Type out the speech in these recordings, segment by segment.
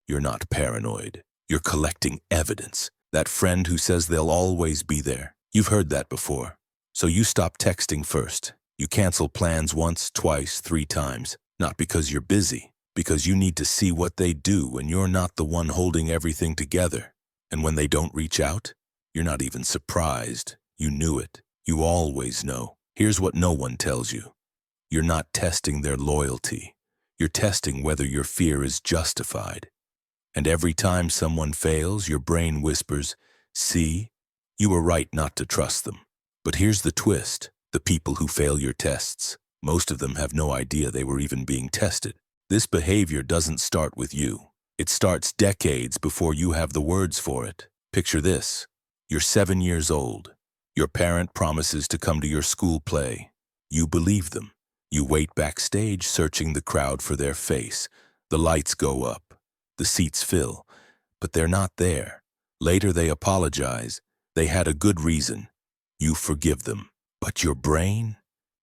You're not paranoid. You're collecting evidence. That friend who says they'll always be there. You've heard that before. So you stop texting first. You cancel plans once, twice, 3 times. Not because you're busy, because you need to see what they do when you're not the one holding everything together. And when they don't reach out, you're not even surprised. You knew it. You always know. Here's what no one tells you. You're not testing their loyalty. You're testing whether your fear is justified. And every time someone fails, your brain whispers, "See, you were right not to trust them." But here's the twist. The people who fail your tests, most of them have no idea they were even being tested. This behavior doesn't start with you. It starts decades before you have the words for it. Picture this. You're 7 years old. Your parent promises to come to your school play. You believe them. You wait backstage, searching the crowd for their face. The lights go up. The seats fill. But they're not there. Later they apologize. They had a good reason. You forgive them. But your brain?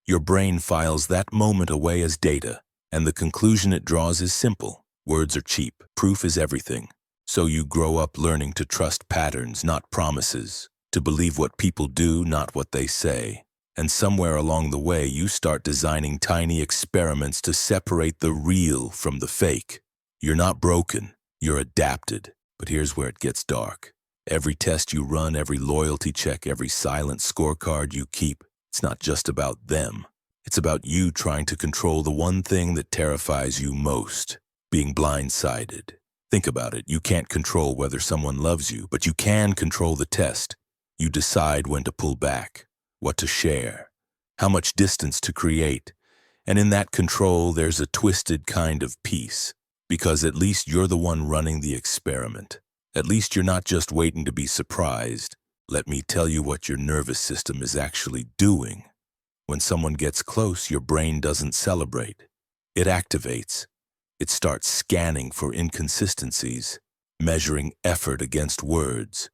Your brain files that moment away as data, and the conclusion it draws is simple. Words are cheap. Proof is everything. So you grow up learning to trust patterns, not promises, to believe what people do, not what they say. And somewhere along the way, you start designing tiny experiments to separate the real from the fake. You're not broken. You're adapted. But here's where it gets dark. Every test you run, every loyalty check, every silent scorecard you keep, it's not just about them. It's about you trying to control the one thing that terrifies you most, being blindsided. Think about it. You can't control whether someone loves you, but you can control the test. You decide when to pull back, what to share, how much distance to create. And in that control, there's a twisted kind of peace, because at least you're the one running the experiment. At least you're not just waiting to be surprised. Let me tell you what your nervous system is actually doing. When someone gets close, your brain doesn't celebrate. It activates. It starts scanning for inconsistencies, measuring effort against words,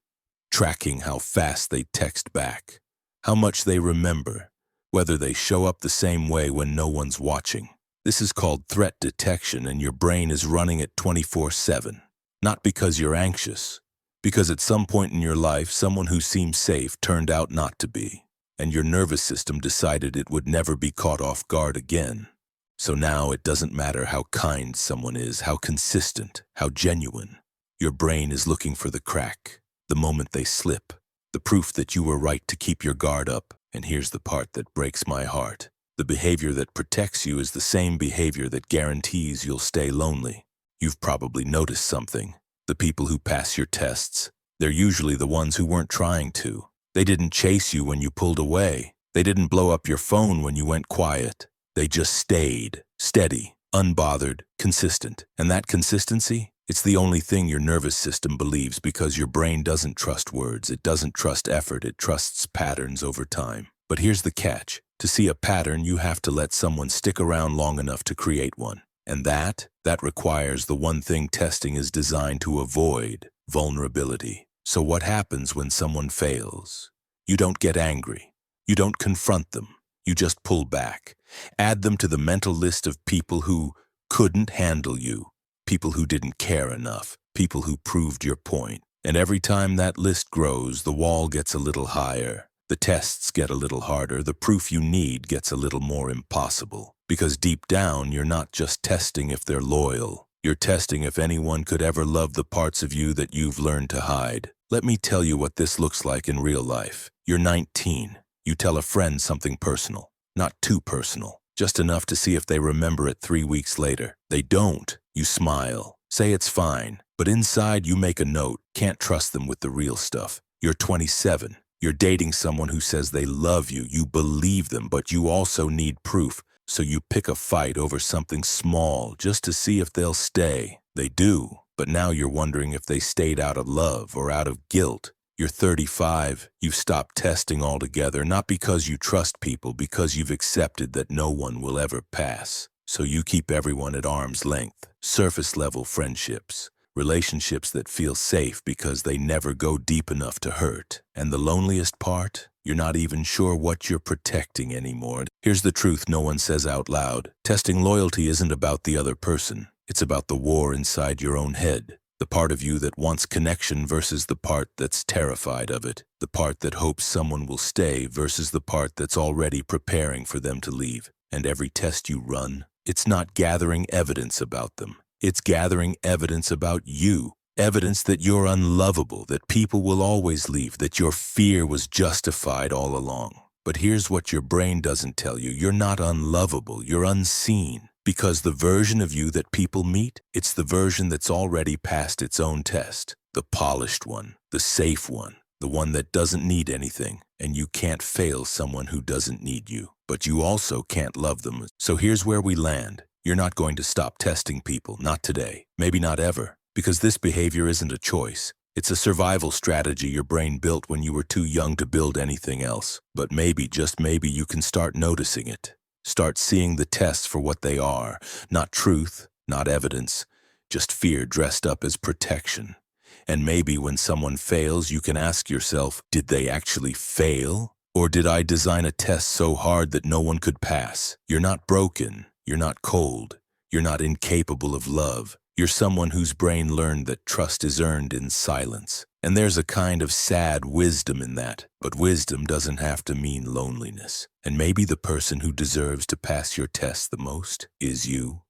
tracking how fast they text back, how much they remember, whether they show up the same way when no one's watching. This is called threat detection, and your brain is running it 24/7. Not because you're anxious, because at some point in your life, someone who seemed safe turned out not to be, and your nervous system decided it would never be caught off guard again. So now it doesn't matter how kind someone is, how consistent, how genuine. Your brain is looking for the crack, the moment they slip, the proof that you were right to keep your guard up. And here's the part that breaks my heart. The behavior that protects you is the same behavior that guarantees you'll stay lonely. You've probably noticed something. The people who pass your tests, they're usually the ones who weren't trying to. They didn't chase you when you pulled away. They didn't blow up your phone when you went quiet. They just stayed, steady, unbothered, consistent. And that consistency, it's the only thing your nervous system believes, because your brain doesn't trust words. It doesn't trust effort. It trusts patterns over time. But here's the catch. To see a pattern, you have to let someone stick around long enough to create one. And that requires the one thing testing is designed to avoid: vulnerability. So what happens when someone fails? You don't get angry. You don't confront them. You just pull back. Add them to the mental list of people who couldn't handle you, people who didn't care enough, people who proved your point. And every time that list grows, the wall gets a little higher. The tests get a little harder. The proof you need gets a little more impossible. Because deep down, you're not just testing if they're loyal. You're testing if anyone could ever love the parts of you that you've learned to hide. Let me tell you what this looks like in real life. You're 19. You tell a friend something personal. Not too personal. Just enough to see if they remember it 3 weeks later. They don't. You smile. Say it's fine. But inside, you make a note. Can't trust them with the real stuff. You're 27. You're dating someone who says they love you. You believe them, but you also need proof. So you pick a fight over something small just to see if they'll stay. They do, but now you're wondering if they stayed out of love or out of guilt. You're 35, you've stopped testing altogether, not because you trust people, because you've accepted that no one will ever pass. So you keep everyone at arm's length, surface-level friendships, relationships that feel safe because they never go deep enough to hurt. And the loneliest part? You're not even sure what you're protecting anymore. Here's the truth no one says out loud. Testing loyalty isn't about the other person. It's about the war inside your own head. The part of you that wants connection versus the part that's terrified of it. The part that hopes someone will stay versus the part that's already preparing for them to leave. And every test you run, it's not gathering evidence about them. It's gathering evidence about you. Evidence that you're unlovable, that people will always leave, that your fear was justified all along. But here's what your brain doesn't tell you. You're not unlovable, you're unseen. Because the version of you that people meet, it's the version that's already passed its own test. The polished one, the safe one, the one that doesn't need anything. And you can't fail someone who doesn't need you. But you also can't love them. So here's where we land. You're not going to stop testing people, not today, maybe not ever. Because this behavior isn't a choice. It's a survival strategy your brain built when you were too young to build anything else. But maybe, just maybe, you can start noticing it. Start seeing the tests for what they are. Not truth, not evidence, just fear dressed up as protection. And maybe when someone fails, you can ask yourself, did they actually fail? Or did I design a test so hard that no one could pass? You're not broken. You're not cold. You're not incapable of love. You're someone whose brain learned that trust is earned in silence. And there's a kind of sad wisdom in that. But wisdom doesn't have to mean loneliness. And maybe the person who deserves to pass your test the most is you.